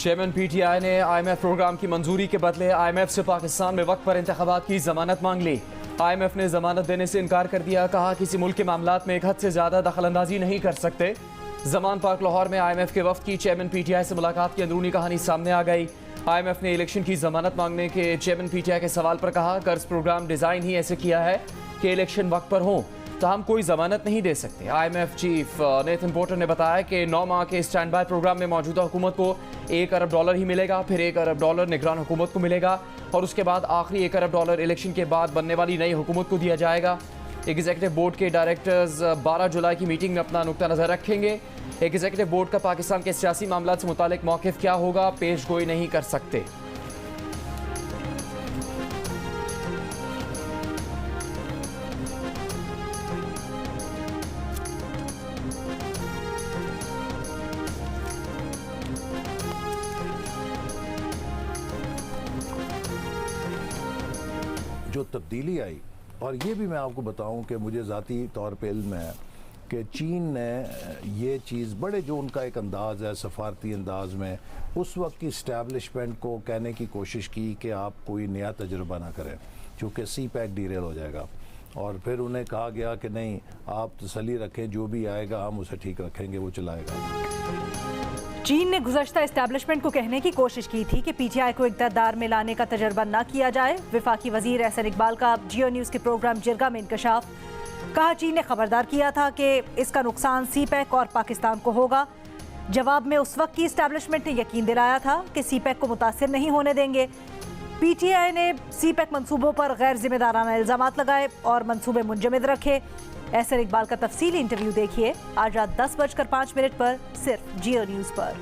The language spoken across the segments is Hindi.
चेयरमैन पीटीआई ने IMF प्रोग्राम की मंजूरी के बदले IMF से पाकिस्तान में वक्त पर इंतखाबात की जमानत मांग ली। IMF ने जमानत देने से इनकार कर दिया। कहा किसी मुल्क के मामलात में एक हद से ज्यादा दखलंदाजी नहीं कर सकते। जमान पार्क लाहौर में IMF के वफ्द की चेयरमैन पीटीआई से मुलाकात की अंदरूनी कहानी सामने आ गई। IMF ने इलेक्शन की जमानत मांगने के चेयरमैन पीटीआई के सवाल पर कहा कर्ज प्रोग्राम डिजाइन ही ऐसे किया है कि इलेक्शन वक्त पर हो, तो हम कोई जमानत नहीं दे सकते। IMF चीफ नेथन पोर्टर ने बताया कि 9 माह के स्टैंड बाय प्रोग्राम में मौजूदा हुकूमत को $1 अरब ही मिलेगा, फिर $1 अरब निगरान हुकूमत को मिलेगा और उसके बाद आखिरी $1 अरब इलेक्शन के बाद बनने वाली नई हुकूमत को दिया जाएगा। एग्जीक्यूटिव बोर्ड के डायरेक्टर्स 12 जुलाई की मीटिंग में अपना नुक्ता नज़र रखेंगे। एग्जीक्यूटिव बोर्ड का पाकिस्तान के सियासी मामलात से मुतालिक मौक़िफ़ क्या होगा, पेश गोई नहीं कर सकते। जो तब्दीली आई, और ये भी मैं आपको बताऊं कि मुझे ज़ाती तौर पे इल्म है कि चीन ने ये चीज़ बड़े जो उनका एक अंदाज़ है सफारती अंदाज में उस वक्त की इस्टेब्लिशमेंट को कहने की कोशिश की कि आप कोई नया तजुर्बा ना करें क्योंकि CPEC डीरेल हो जाएगा, और फिर उन्हें कहा गया कि नहीं आप तसल्ली रखें, जो भी आएगा हम उसे ठीक रखेंगे, वो चलाएगा। चीन ने गुज़श्ता इस्टेब्लिशमेंट को कहने की कोशिश की थी कि पीटीआई को इक़्तिदार में लाने का तजर्बा न किया जाए। वफाकी वज़ीर एहसन इकबाल का जियो न्यूज़ के प्रोग्राम जिरगा में इंकशाफ। कहा चीन ने खबरदार किया था कि इसका नुकसान CPEC और पाकिस्तान को होगा। जवाब में उस वक्त की इस्टेब्लिशमेंट ने यकीन दिलाया था कि CPEC को मुतासिर नहीं होने देंगे। पीटीआई ने CPEC मंसूबों पर गैर जिम्मेदाराना इल्ज़ामात लगाए और मंसूबे मुंजमद रखे। एहसन इकबाल का तफसीली इंटरव्यू देखिए आज रात 10:05 पर सिर्फ जियो न्यूज़ पर।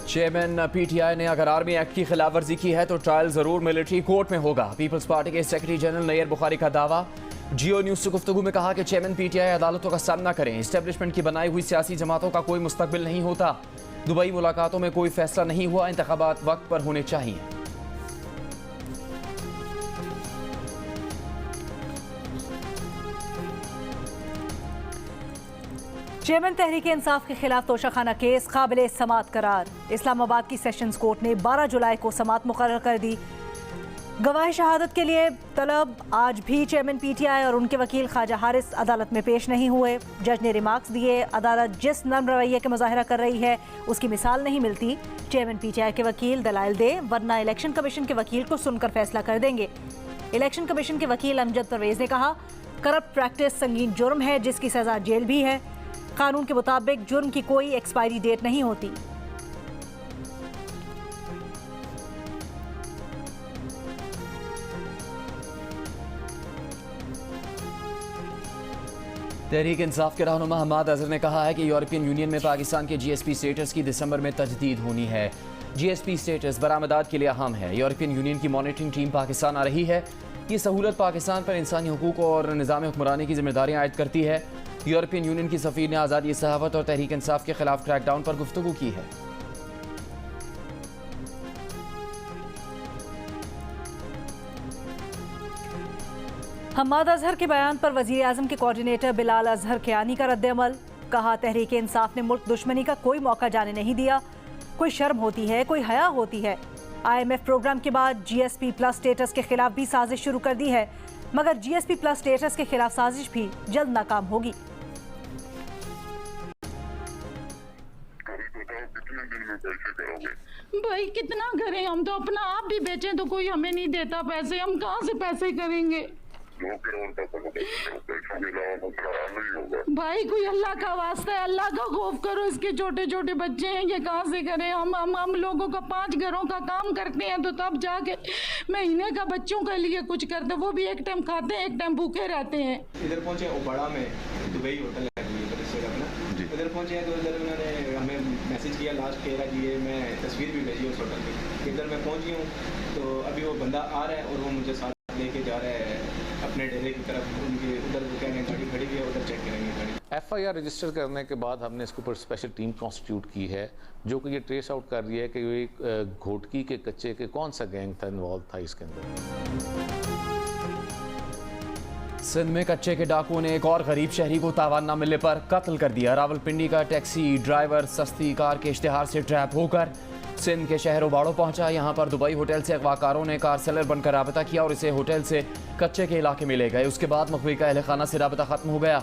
चेयरमैन पीटीआई ने अगर आर्मी एक्ट की खिलाफ वर्जी की है तो ट्रायल जरूर मिलिट्री कोर्ट में होगा। पीपल्स पार्टी के सेक्रेटरी जनरल नैयर बुखारी का दावा। जियो न्यूज़ से गुफ्तगू में कहा कि चेयरमैन पीटीआई अदालतों का सामना करें। इस्टेब्लिशमेंट की बनाई हुई सियासी जमातों का कोई मुस्तकबिल नहीं होता। दुबई मुलाकातों में कोई फैसला नहीं हुआ। इंतखाबात वक्त पर होने चाहिए। चेयरमैन तहरीक इंसाफ के खिलाफ तोशाखाना केस काबिल समात करार। इस्लामाबाद की सेशंस कोर्ट ने 12 जुलाई को समात मुकर्रर कर दी। गवाह शहादत के लिए तलब। आज भी चेयरमैन पीटीआई और उनके वकील ख्वाजा हारिस अदालत में पेश नहीं हुए। जज ने रिमार्क्स दिए। अदालत जिस नर्म रवैये का मुजाहरा कर रही है उसकी मिसाल नहीं मिलती। चेयरमैन पीटीआई के वकील दलाइल दे, वरना इलेक्शन कमीशन के वकील को सुनकर फैसला कर देंगे। इलेक्शन कमीशन के वकील अमजद परवेज ने कहा करप्ट प्रैक्टिस संगीन जुर्म है जिसकी सजा जेल भी है। कानून के मुताबिक जुर्म की कोई एक्सपायरी डेट नहीं होती। तहरीक इंसाफ के रहनुमा हमाद अजहर ने कहा है कि यूरोपियन यूनियन में पाकिस्तान के GSP स्टेटस की दिसंबर में तजदीद होनी है। GSP स्टेटस बरामदात के लिए अहम है। यूरोपियन यूनियन की मॉनिटरिंग टीम पाकिस्तान आ रही है। ये सहूलत पाकिस्तान पर इंसानी हुकूक और निज़ाम हुक्मरानी की जिम्मेदारियाँ आयद करती है। यूरोपियन यूनियन की सफ़ीर ने आज़ादी सहावत और तहरीक इंसाफ के खिलाफ क्रैकडाउन पर गुफ्तगू की है। हमाद अजहर के बयान पर वज़ीर आज़म के कोऑर्डिनेटर बिलाल अजहर कियानी का रद्द-ए-अमल। कहा तहरीक इंसाफ ने मुल्क दुश्मनी का कोई मौका जाने नहीं दिया। कोई शर्म होती है, कोई हया होती है। IMF प्रोग्राम के बाद GSP+ स्टेटस के खिलाफ भी साजिश शुरू कर दी है, मगर GSP+ स्टेटस के खिलाफ साजिश भी जल्द नाकाम होगी। भाई कितना करें, हम तो अपना आप भी बेचें तो कोई हमें नहीं देता पैसे, हम कहाँ से पैसे करेंगे। भाई कोई अल्लाह का वास्ता है, अल्लाह का खौफ करो। इसके छोटे छोटे बच्चे हैं, ये कहाँ से करें। हम लोगों का 5 घरों का काम करते हैं तो तब जाके महीने का बच्चों के लिए कुछ करते, वो भी एक टाइम खाते हैं, एक टाइम भूखे रहते हैं। इधर पहुंचे ओबाड़ा में दुबई होटल है, इधर पहुंचे हैं तो इधर उन्होंने हमें मैसेज किया लास्ट कह रहा कि ये मैं तस्वीर भी भेजी उस होटल की। इधर मैं पहुंच गई हूँ तो अभी वो बंदा आ रहा है और वो मुझे साथ लेके जा रहा है अपने डेरे की तरफ। उनके उधर वो कह रहे हैं गाड़ी खड़ी हुई है, उधर चेक करेंगे गाड़ी। FIR रजिस्टर करने के बाद हमने इसके ऊपर स्पेशल टीम कॉन्स्टिट्यूट की है जो कि ये ट्रेस आउट कर रही है कि ये घोटकी के कच्चे के कौन सा गैंग था इन्वॉल्व था इसके अंदर। सिंध में कच्चे के डाकुओं ने एक और गरीब शहरी को तावान न मिलने पर कत्ल कर दिया। रावलपिंडी का टैक्सी ड्राइवर सस्ती कार के इश्तिहार से ट्रैप होकर सिंध के शहर उबाड़ो पहुंचा। यहां पर दुबई होटल से अगवाकारों ने कार सेलर बनकर राबता किया और इसे होटल से कच्चे के इलाके में ले गए। उसके बाद मखवी का अहल खाना से राबता खत्म हो गया।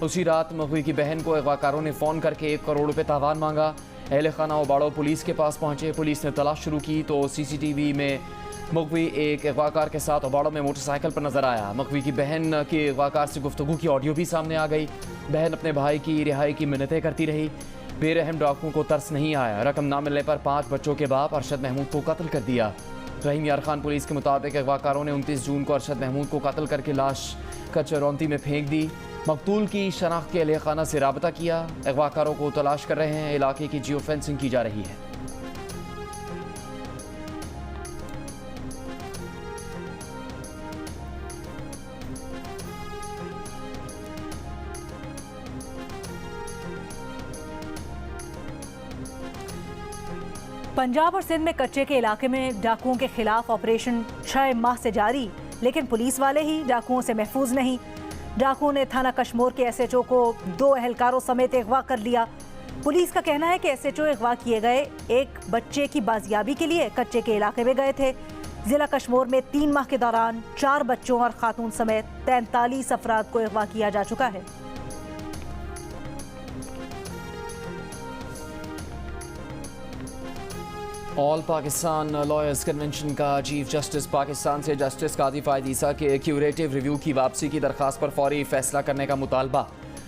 उसी रात मखवी की बहन को अगवाकारों ने फ़ोन करके 1 करोड़ रुपये तावान मांगा। अहल खाना उबाड़ो पुलिस के पास पहुंचे। पुलिस ने तलाश शुरू की तो CCTV में मखवी एक अगवाकार के साथ उबाड़ो में मोटरसाइकिल पर नजर आया। मखवी की बहन की अगवाकार से गुफ्तगू की ऑडियो भी सामने आ गई। बहन अपने भाई की रिहाई की मिन्नतें करती रही। बेरहम डाकुओं को तरस नहीं आया। रकम ना मिलने पर 5 बच्चों के बाप अरशद महमूद को कत्ल कर दिया। रहीम यार खान पुलिस के मुताबिक अगवाकारों ने 29 जून को अरशद महमूद को कत्ल करके लाश कचरौंती में फेंक दी। मकतूल की शनाख्त के अहल खाना से राबता किया। अगवाकारों को तलाश कर रहे हैं। इलाके की जियो फेंसिंग की जा रही है। पंजाब और सिंध में कच्चे के इलाके में डाकुओं के खिलाफ ऑपरेशन 6 माह से जारी, लेकिन पुलिस वाले ही डाकुओं से महफूज नहीं। डाकुओं ने थाना कशमोर के SHO को 2 एहलकारों समेत अगवा कर लिया। पुलिस का कहना है कि SHO अगवा किए गए एक बच्चे की बाजियाबी के लिए कच्चे के इलाके में गए थे। जिला कशमोर में 3 माह के दौरान 4 बच्चों और खातून समेत 43 अफराद को अगवा किया जा चुका है। ऑल पाकिस्तान लॉयर्स कन्वेंशन का चीफ जस्टिस पाकिस्तान से जस्टिस काजी फायद ईसा के क्यूरेटिव रिव्यू की वापसी की दरख्वास्त पर फौरी फैसला करने का मुतालबा।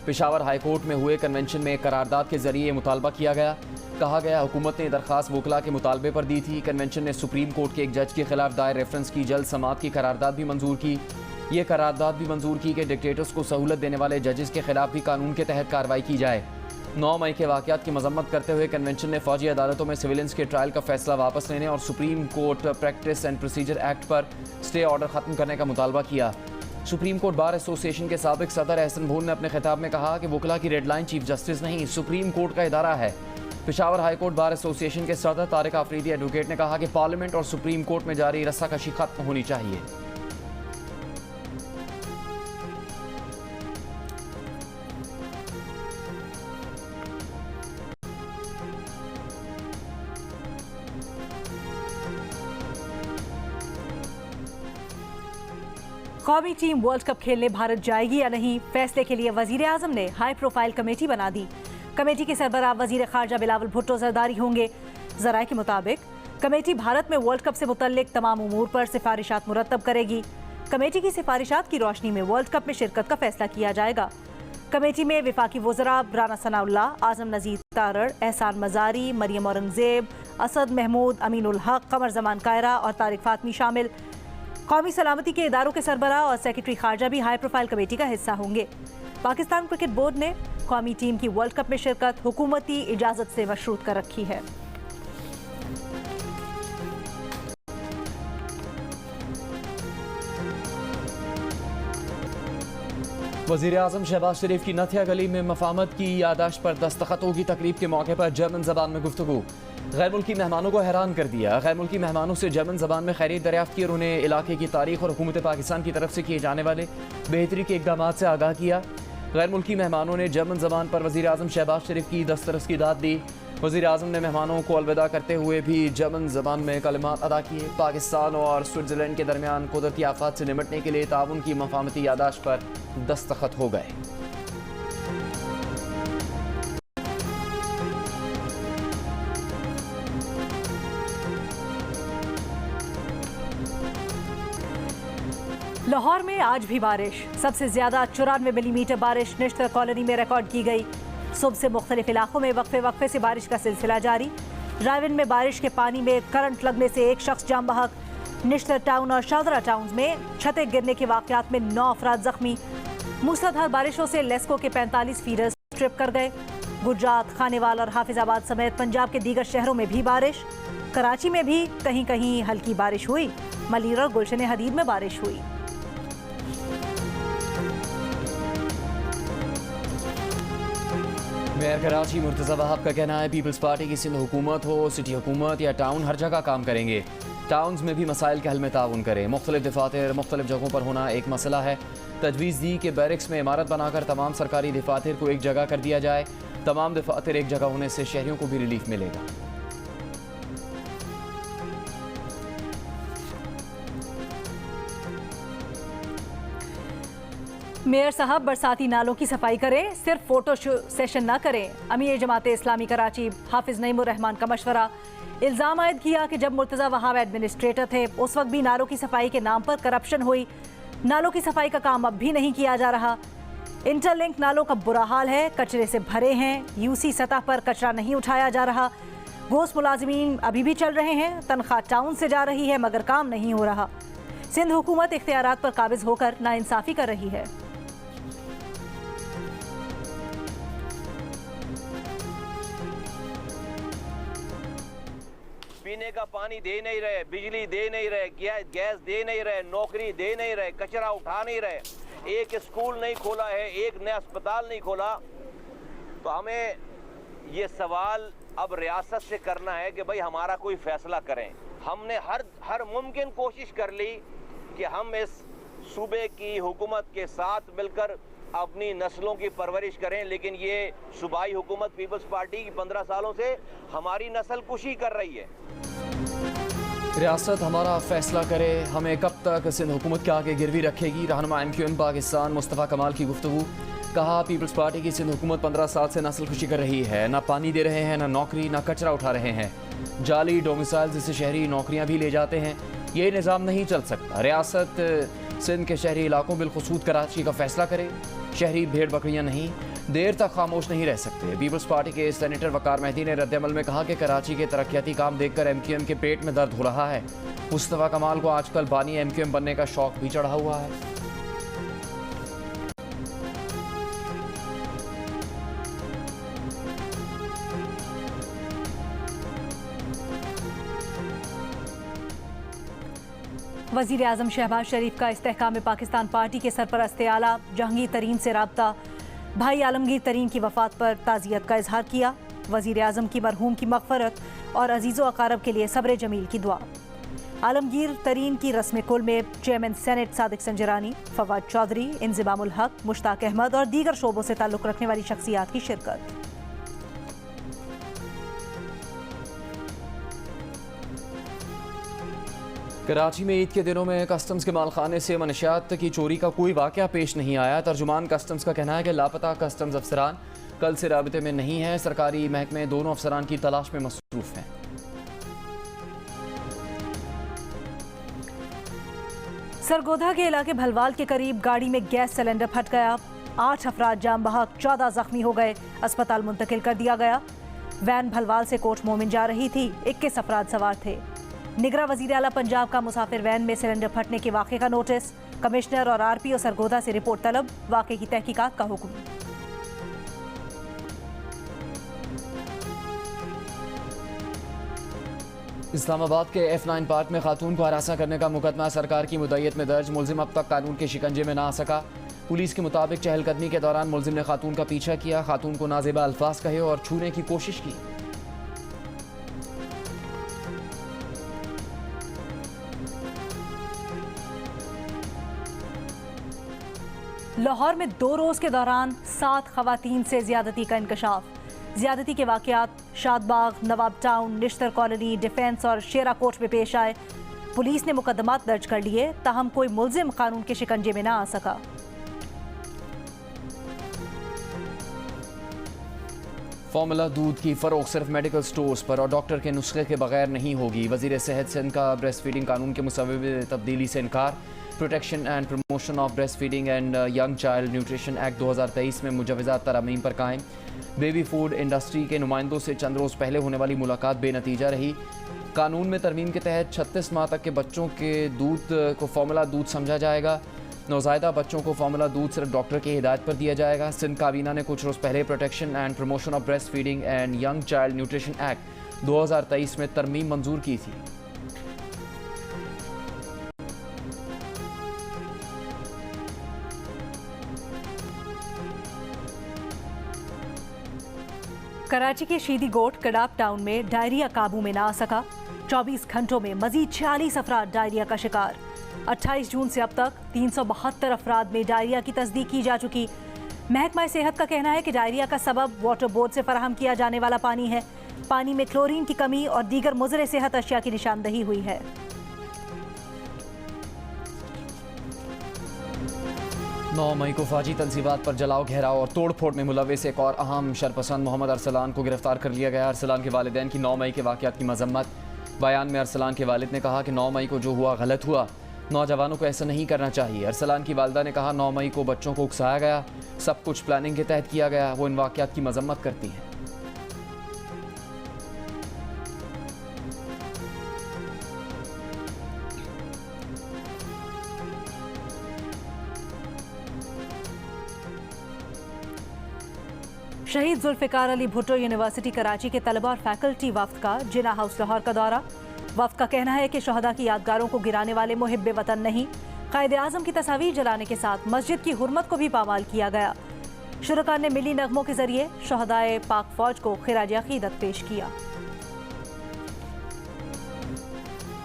पेशावर हाई कोर्ट में हुए कन्वेंशन में करारदाद के जरिए मुतालबा किया गया। कहा गया हुकूमत ने दरख्वास्त वकला के मुतालबे पर दी थी। कन्वेंशन ने सुप्रीम कोर्ट के एक जज के खिलाफ दायर रेफरेंस की जल्द समाअत की करारदाद भी मंजूर की। ये करारदाद भी मंजूर की कि डिक्टेटर्स को सहूलत देने वाले जजेस के खिलाफ भी कानून के तहत कार्रवाई की जाए। 9 मई के वाक़यात की मजम्मत करते हुए कन्वेंशन ने फौजी अदालतों में सिविलियंस के ट्रायल का फैसला वापस लेने और supreme court practice and procedure act पर स्टे ऑर्डर ख़त्म करने का मुतालबा किया। सुप्रीम कोर्ट बार एसोसिएशन के साबिक सदर एहसन भून ने अपने खिताब में कहा कि वकला की रेडलाइन चीफ जस्टिस नहीं, सुप्रीम कोर्ट का इदारा है। Peshawar high court bar association के सदर तारिक आफरीदी एडवोकेट ने कहा कि पार्लियामेंट और सुप्रीम कोर्ट में जारी रस्साकशी खत्म होनी चाहिए। कौमी टीम वर्ल्ड कप खेलने भारत जाएगी या नहीं, फैसले के लिए वजीर आजम ने हाई प्रोफाइल कमेटी बना दी। कमेटी के सरबराह वजीर खारजा बिलावल भुट्टो जरदारी होंगे। जराये के मुताबिक कमेटी भारत में वर्ल्ड कप से मुतल्लिक तमाम उमूर पर सिफारिशात मुरतब करेगी। कमेटी की सिफारिशात की रोशनी में वर्ल्ड कप में शिरकत का फैसला किया जाएगा। कमेटी में वफाकी वज़रा राना सनाउल्लाह, आजम नज़ीर तारड़, एहसान मज़ारी, मरियम औरंगज़ेब, असद महमूद, अमीनुल हक, कमर जमान कायरा और तारिक फातमी शामिल। कौमी सलामती के इदारों के सरबराह और सेक्रेटरी खारजा भी हाई प्रोफाइल कमेटी का हिस्सा होंगे। पाकिस्तान क्रिकेट बोर्ड ने कौमी टीम की वर्ल्ड कप में शिरकत हुकूमती इजाज़त से मशरूत कर रखी है। वज़ीर आज़म शहबाज शरीफ की नथिया गली में मफाहमत की यादाश्त पर दस्तखतों की तकरीब के मौके पर जर्मन ज़बान में गुफ्तगू। गैर मुल्की मेहमानों को हैरान कर दिया। गैर मुल्की मेहमानों से जर्मन ज़बान में खैरियत दरियाफ्त की और उन्हें इलाके की तारीख और हुकूमत पाकिस्तान की तरफ से किए जाने वाले बेहतरी के इक़दामात से आगाह किया। गैर मुल्की मेहमानों ने जर्मन ज़बान पर वज़ीर आज़म शहबाज शरीफ की दस्तरस की दाद दी। वज़ीर आज़म ने मेहमानों को अलविदा करते हुए भी जर्मन ज़बान में कलिमात अदा किए। पाकिस्तान और स्विट्ज़रलैंड के दरमियान कुदरती आफात से निमटने के लिए ताउन की मफाहमती यादाश्त पर दस्तखत हो गए। लाहौर में आज भी बारिश, सबसे ज्यादा 94 मिलीमीटर बारिश निश्तर कॉलोनी में रिकॉर्ड की गई। सुबह से मुख्तलिफ इलाकों में वक्फे से बारिश का सिलसिला जारी। रायवन में बारिश के पानी में करंट लगने से एक शख्स जाम बहक। निश्तर टाउन और शादरा टाउन में छतें गिरने के वाकयात में 9 अफराद जख्मी। मूसलाधार बारिशों से लेस्को के 45 फीडर्स ट्रिप कर गए। गुजरात, खानेवाल और हाफिजाबाद समेत पंजाब के दीगर शहरों में भी बारिश। कराची में भी कहीं कहीं हल्की बारिश हुई। मलीर और गुलशन हदीद में बारिश हुई। मेयर कराची मुर्तज़ा वहाब का कहना है पीपल्स पार्टी की सिंध हुकूमत हो, सिटी हुकूमत या टाउन, हर जगह काम करेंगे। टाउन्स में भी मसाइल के हल में ताउन करें। मुख्तलिफ दफातर मुख्तलिफ जगहों पर होना एक मसला है। तजवीज़ दी कि बैरिक्स में इमारत बनाकर तमाम सरकारी दफातर को एक जगह कर दिया जाए। तमाम दफातर एक जगह होने से शहरियों को भी रिलीफ मिलेगा। मेयर साहब बरसाती नालों की सफाई करें, सिर्फ फोटो सेशन ना करें। अमीर जमाते इस्लामी कराची हाफिज नईमुर रहमान का मशवरा। इल्ज़ाम आयद किया कि जब मुर्तज़ा वहाब एडमिनिस्ट्रेटर थे उस वक्त भी नालों की सफाई के नाम पर करप्शन हुई। नालों की सफाई का काम अब भी नहीं किया जा रहा। इंटरलिंक नालों का बुरा हाल है, कचरे से भरे हैं। यूसी सतह पर कचरा नहीं उठाया जा रहा। घोष मुलाजिमीन अभी भी चल रहे हैं। तनख्वाह टाउन से जा रही है मगर काम नहीं हो रहा। सिंध हुकूमत इख्तियारात पर काबिज होकर नाइंसाफ़ी कर रही है। पीने का पानी दे नहीं रहे, बिजली दे नहीं रहे, गैस दे नहीं रहे, नौकरी दे नहीं रहे, कचरा उठा नहीं रहे, एक स्कूल नहीं खोला है, एक नया अस्पताल नहीं खोला। तो हमें ये सवाल अब रियासत से करना है कि भाई हमारा कोई फैसला करें। हमने हर मुमकिन कोशिश कर ली कि हम इस सूबे की हुकूमत के साथ मिलकर अपनी नस्लों की परवरिश करें, लेकिन ये सूबाई हुकूमत पीपल्स पार्टी की 15 सालों से हमारी नस्ल कुशी कर रही है। रियासत हमारा फैसला करे, हमें कब तक सिंध हुकूमत के आगे गिरवी रखेगी। रहनुमा MQM पाकिस्तान मुस्तफ़ा कमाल की गुफ्तगू। कहा पीपल्स पार्टी की सिंध हुकूमत 15 साल से नस्ल खुशी कर रही है। ना पानी दे रहे हैं, ना नौकरी, ना कचरा उठा रहे हैं। जाली डोमिसाइल जिससे शहरी नौकरियां भी ले जाते हैं। ये निज़ाम नहीं चल सकता। रियासत सिंध के शहरी इलाकों बिलखुसूस कराची का फैसला करे। शहरी भेड़ बकरियां नहीं, देर तक खामोश नहीं रह सकते। पीपल्स पार्टी के सेनेटर वकार मेहदी ने रद्दमल में कहा कि कराची के तरक्याती काम देखकर MQM के पेट में दर्द हो रहा है। मुस्तफ़ा कमाल को आजकल बानी MQM बनने का शौक भी चढ़ा हुआ है। वज़ीर आज़म शहबाज शरीफ का इस्तेहकाम पाकिस्तान पार्टी के सरपरस्त आला जहांगीर तरीन से राब्ता। भाई आलमगीर तरीन की वफ़ात पर ताज़ियत का इजहार किया। वज़ीर आज़म की मरहूम की मग़फ़रत और अजीज़ो अकारब के लिए सब्र जमील की दुआ। आलमगीर तरीन की रस्म कुल में चेयरमैन सेनेट सादिक संजरानी, फवाद चौधरी, इंज़िमामुल हक, मुश्ताक अहमद और दीगर शोबों से ताल्लुक़ रखने वाली शख्सियात की शिरकत। कराची में ईद के दिनों में कस्टम्स के मालखाने से मनशियात की चोरी का कोई वाक़या पेश नहीं आया। तर्जुमान कस्टम्स का कहना है कि लापता कस्टम्स अफसरान कल से राबते में नहीं हैं। सरकारी महकमे दोनों अफसरान की तलाश में मसरूफ़ हैं। सरगोधा के इलाके भलवाल के करीब गाड़ी में गैस सिलेंडर फट गया। 8 अफराद जाम बहक, 14 जख्मी हो गए। अस्पताल मुंतकिल कर दिया गया। वैन भलवाल से कोट मोमिन जा रही थी। 21 अफराद सवार थे। निगरान वज़ीर आला पंजाब का मुसाफिर वैन में सिलेंडर फटने के वाक़े का नोटिस। कमिश्नर और RPO सरगोधा से रिपोर्ट तलब। वाक़े की तहकीकात का हुक्म। इस्लामाबाद के F9 पार्क में खातून को हरासा करने का मुकदमा सरकार की मुद्दत में दर्ज। मुलजिम अब तक कानून के शिकंजे में ना आ सका। पुलिस के मुताबिक चहलकदमी के दौरान मुलजिम ने खातून का पीछा किया, खातून को नाजेबा अल्फाज कहे और छूने की कोशिश की। लाहौर में 2 रोज़ के दौरान 7 खवातीन से ज्यादती का इंकशाफ। ज्यादती के वाक़यात शादबाग, नवाब टाउन, निश्तर कॉलोनी, डिफेंस और शेरा कोट में पेश आए। पुलिस ने मुकदमात दर्ज कर लिए, ताहम कोई मुलजिम कानून के शिकंजे में ना आ सका। फार्मूला दूध की फ़रोख्त सिर्फ मेडिकल स्टोर्स पर और डॉक्टर के नुस्खे के बगैर नहीं होगी। वज़ीर सेहत सिंध का ब्रेस्ट फीडिंग कानून के मुसव्विब तब्दीली से इनकार। Protection and promotion of breast feeding and young child nutrition act 2023 में मुजवज़ा तरमीम पर कायम। बेबी फूड इंडस्ट्री के नुमाइंदों से चंद रोज़ पहले होने वाली मुलाकात बेनतीजा रही। कानून में तरमीम के तहत 36 माह तक के बच्चों के दूध को फार्मूला दूध समझा जाएगा। नौज़ायदा बच्चों को फार्मूला दूध सिर्फ डॉक्टर की हिदायत पर दिया जाएगा। सिंध काबीना ने कुछ रोज़ पहले protection and promotion of breast feeding and young child nutrition act 2023 में तरमीम मंजूर की थी। कराची के शीदी गोट कडाप टाउन में डायरिया काबू में ना आ सका। 24 घंटों में मजीद 46 अफराद डायरिया का शिकार। 28 जून से अब तक 372 अफराद में डायरिया की तस्दीक की जा चुकी। महकमा सेहत का कहना है कि डायरिया का सबब वाटर बोर्ड से फराहम किया जाने वाला पानी है। पानी में क्लोरीन की कमी और दीगर मुज़र सेहत अशिया की निशानदही हुई है। नौ मई को फौजी तंजीबात पर जलाओ, घेराव और तोड़फोड़ में मुलविस एक और अहम शरपसंद मोहम्मद अरसलान को गिरफ्तार कर लिया गया। अरसलान के वालिदैन की 9 मई के वाक़यात की मजम्मत। बयान में अरसलान के वालिद ने कहा कि 9 मई को जो हुआ गलत हुआ, नौजवानों को ऐसा नहीं करना चाहिए। अरसलान की वालिदा ने कहा 9 मई को बच्चों को उकसाया गया, सब कुछ प्लानिंग के तहत किया गया। वो इन वाक़यात की मजम्मत करती हैं। शहीद जुल्फ़िकार अली भुट्टो यूनिवर्सिटी कराची के तलबा और फैकल्टी वफ्द का जिना हाउस लाहौर का दौरा। वफ्द का कहना है कि शहदा की यादगारों को गिराने वाले मुहिब्बे वतन नहीं, कायदे आज़म की तस्वीर जलाने के साथ मस्जिद की हुर्मत को भी पामाल किया गया। शुरका ने मिली नगमों के जरिए शहदाए पाक फौज को खिराज अकीदत पेश किया।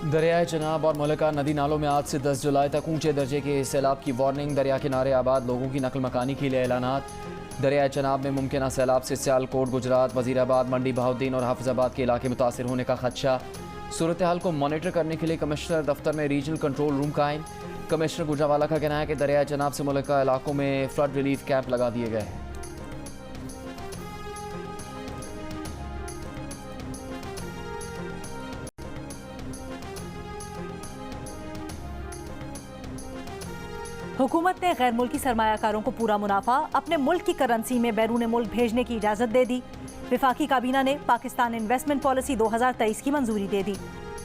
दरियाए चनाब और मुल्का नदी नालों में आज से 10 जुलाई तक ऊंचे दर्जे के सैलाब की वार्निंग। दरिया किनारे आबाद लोगों की नकल मकानी के लिए ऐलानात। दरियाए चनाब में मुमकिन सैलाब से सियालकोट, गुजरात, वजीराबाद, मंडी बहाउद्दीन और हाफिजाबाद के इलाके मुतासिर होने का खदशा। सूरत हाल को मॉनिटर करने के लिए कमिश्नर दफ्तर में रीजनल कंट्रोल रूम कायम। कमिश्नर गुजरावाला का कहना है कि दरियाए चनाब से मुल्का इलाकों में फ्लड रिलीफ कैंप लगा दिए गए हैं। हुकूमत ने गैर मुल्की सरमायाकारों को पूरा मुनाफा अपने मुल्क की करेंसी में बैरून मुल्क भेजने की इजाज़त दे दी। विफाकी काबीना ने पाकिस्तान इन्वेस्टमेंट पॉलिसी 2023 की मंजूरी दे दी।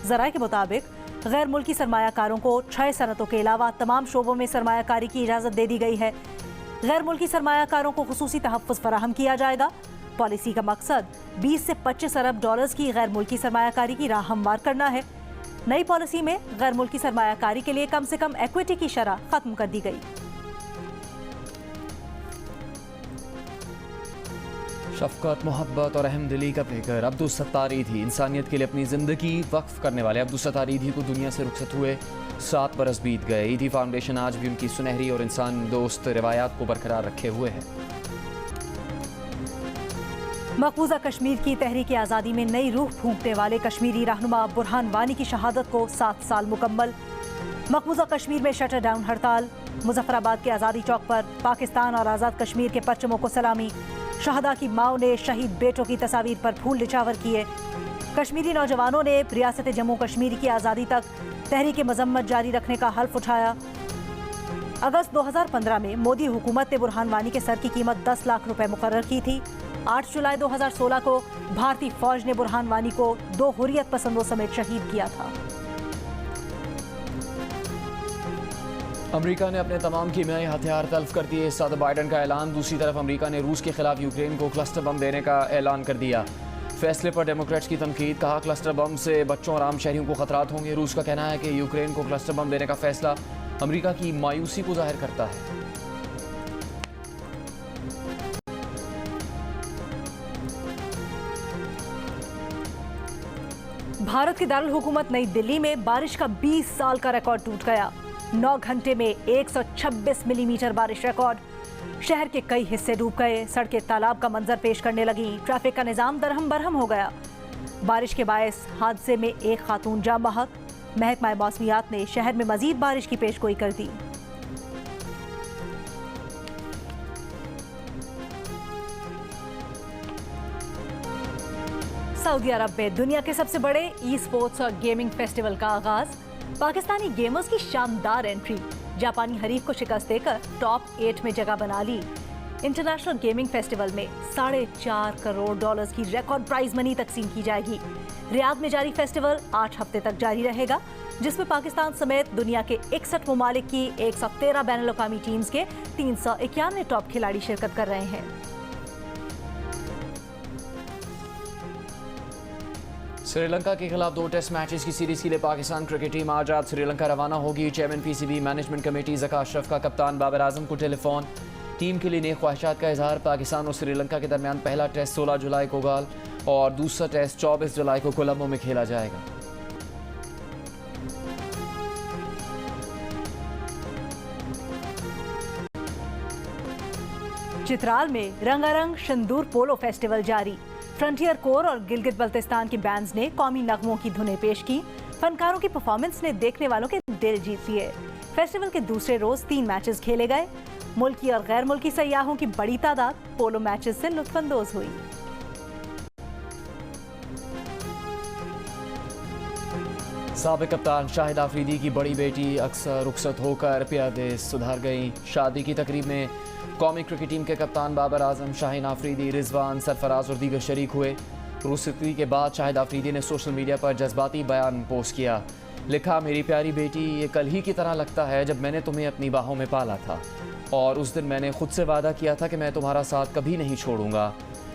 ज़राए के मुताबिक गैर मुल्की सरमायाकारों को 6 सनतों के अलावा तमाम शोबों में सरमायाकारी की इजाज़त दे दी गई है। गैर मुल्की सरमायाकारों को खुसूसी तहफ़्फ़ुज़ फराहम किया जाएगा। पॉलिसी का मकसद 20 से 25 अरब डॉलर्स की गैर मुल्की सरमायाकारी की राह हमवार करना है। नई पॉलिसी में गैर मुल्की सरमायाकारी के लिए कम से कम इक्विटी की शरह खत्म कर दी गई। शफकत, मोहब्बत और अहमदिली का पेकर अब्दुल सत्तार ईदी इंसानियत के लिए अपनी ज़िंदगी वक्फ करने वाले अब्दुल सत्तार ईदी को दुनिया से रुखसत हुए 7 बरस बीत गए। ईदी फाउंडेशन आज भी उनकी सुनहरी और इंसान दोस्त रिवायात को बरकरार रखे हुए है। मकबूजा कश्मीर की तहरीक आज़ादी में नई रूह फूंकने वाले कश्मीरी रहनुमा बुरहान वानी की शहादत को 7 साल मुकम्मल। मकबूजा कश्मीर में शटर डाउन हड़ताल। मुजफ्फराबाद के आज़ादी चौक पर पाकिस्तान और आज़ाद कश्मीर के परचमों को सलामी। शहदा की माओ ने शहीद बेटों की तस्वीर पर फूल निछावर किए। कश्मीरी नौजवानों ने रियासत जम्मू कश्मीर की आज़ादी तक तहरीक मजम्मत जारी रखने का हल्फ उठाया। अगस्त 2015 में मोदी हुकूमत ने बुरहान वानी के सर की कीमत 10 लाख रुपए मुकर्रर की थी। 8 जुलाई 2016 को भारतीय फौज ने बुरहान वानी को 2 हुर्रियत पसंदों समेत शहीद किया था। अमेरिका ने अपने तमाम कीमियाई हथियार तल्फ कर दिए, सदर बाइडन का ऐलान। दूसरी तरफ अमेरिका ने रूस के खिलाफ यूक्रेन को क्लस्टर बम देने का ऐलान कर दिया। फैसले पर डेमोक्रेट्स की तनकीद, कहा क्लस्टर बम से बच्चों और आम शहरियों को खतरात होंगे। रूस का कहना है कि यूक्रेन को क्लस्टर बम देने का फैसला अमेरिका की मायूसी को जाहिर करता है। भारत की दारुल हुकूमत नई दिल्ली में बारिश का 20 साल का रिकॉर्ड टूट गया। 9 घंटे में 126 मिलीमीटर बारिश रिकॉर्ड। शहर के कई हिस्से डूब गए, सड़कें तालाब का मंजर पेश करने लगी, ट्रैफिक का निजाम दरहम बरहम हो गया। बारिश के बायस हादसे में एक खातून जान बहक। महकमा मौसमियात ने शहर में मजीद बारिश की पेशगोई कर दी। सऊदी अरब में दुनिया के सबसे बड़े ई स्पोर्ट्स और गेमिंग फेस्टिवल का आगाज। पाकिस्तानी गेमर्स की शानदार एंट्री, जापानी हरीफ को शिकस्त देकर टॉप 8 में जगह बना ली। इंटरनेशनल गेमिंग फेस्टिवल में $4.5 करोड़ की रिकॉर्ड प्राइज मनी तकसीम की जाएगी। रियाद में जारी फेस्टिवल 8 हफ्ते तक जारी रहेगा, जिसमें पाकिस्तान समेत दुनिया के 61 ममालिक की 113 बैनुल-अक़वामी टीम्स के 391 टॉप खिलाड़ी शिरकत कर रहे हैं। श्रीलंका के खिलाफ 2 टेस्ट मैचेस की सीरीज के लिए पाकिस्तान क्रिकेट टीम आज रात श्रीलंका रवाना होगी। Chairman PCB management committee Zaka Ashraf का कप्तान बाबर आजम को टेलीफोन। टीम के लिए नेक ख्वाहिशात का इजहार। पाकिस्तान और श्रीलंका के दरमियान पहला टेस्ट 16 जुलाई को गाल और दूसरा टेस्ट 24 जुलाई को कोलंबो में खेला जाएगा। चित्राल में रंगारंग शंदूर पोलो फेस्टिवल जारी। फ्रंटियर कोर और गिलगित बल्तिस्तान के बैंड्स ने कौमी नगमों की धुनें पेश की। फनकारों की परफॉर्मेंस ने देखने वालों के दिल जीत लिए। फेस्टिवल के दूसरे रोज 3 मैचेस खेले गए। मुल्की और गैर मुल्की सयाहों की बड़ी तादाद पोलो मैचेस से लुत्फानंदोज हुई। साबिक कप्तान शाहिद आफरीदी की बड़ी बेटी अक्सर रुखसत होकर प्यादे सुधार गई। शादी की तकरीब में कौमी क्रिकेट टीम के कप्तान बाबर आजम, शाहीन आफरीदी, रिजवान, सरफराज और दीगर शरीक हुए। रुखसती के बाद शाहिद आफरीदी ने सोशल मीडिया पर जज्बाती बयान पोस्ट किया। लिखा, मेरी प्यारी बेटी, ये कल ही की तरह लगता है जब मैंने तुम्हें अपनी बाहों में पाला था और उस दिन मैंने खुद से वादा किया था कि मैं तुम्हारा साथ कभी नहीं छोड़ूंगा।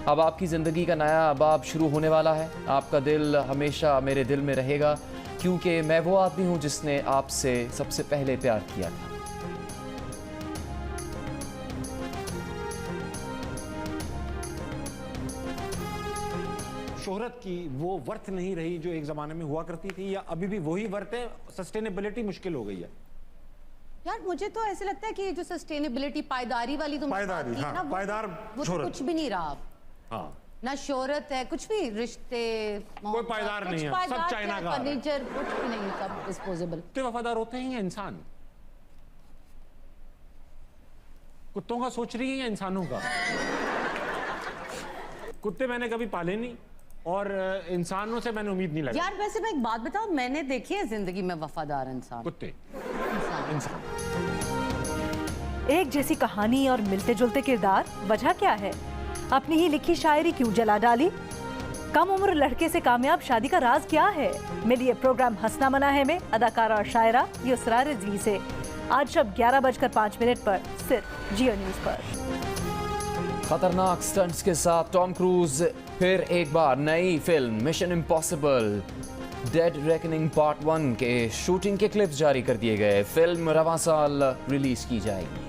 अब आपकी ज़िंदगी का नया बाब शुरू होने वाला है। आपका दिल हमेशा मेरे दिल में रहेगा क्योंकि मैं वो आदमी हूँ जिसने आपसे सबसे पहले प्यार किया था। शोहरत की वो वर्थ नहीं रही जो एक जमाने में हुआ करती थी, या अभी भी वही वर्थ है? सस्टेनेबिलिटी मुश्किल हो गई है यार। मुझे तो ऐसे लगता है कि जो सस्टेनेबिलिटी, पायदारी वाली तुम पायदारी, हाँ, ना, पायदार वो तो कुछ भी नहीं रहा। हाँ, ना शोहरत है, कुछ भी रिश्ते, कोई पायदार नहीं है, सब चाइना का फर्नीचर, कुछ भी नहीं, सब डिस्पोजेबल। कुत्ते वफादार होते हैं या इंसान? कुत्तों का सोच रही है या इंसानों का? कुत्ते मैंने कभी पाले नहीं और इंसानों से मैंने उम्मीद नहीं लगी। यार वैसे मैं एक बात बताऊं, मैंने देखी है जिंदगी में वफादार इंसान। कुत्ते, इंसान। एक जैसी कहानी और मिलते जुलते किरदार, वजह क्या है? अपनी ही लिखी शायरी क्यों जला डाली? कम उम्र लड़के से कामयाब शादी का राज क्या है? मिलिए प्रोग्राम हंसना मना है में अदाकारा और शायरा युसरा रिजवी से आज शाम 11:05 पर सिर्फ जियो न्यूज पर। खतरनाक स्टंट्स के साथ टॉम क्रूज फिर एक बार नई film mission impossible dead reckoning part 1 के शूटिंग के क्लिप्स जारी कर दिए गए। फिल्म रवां साल रिलीज की जाएगी।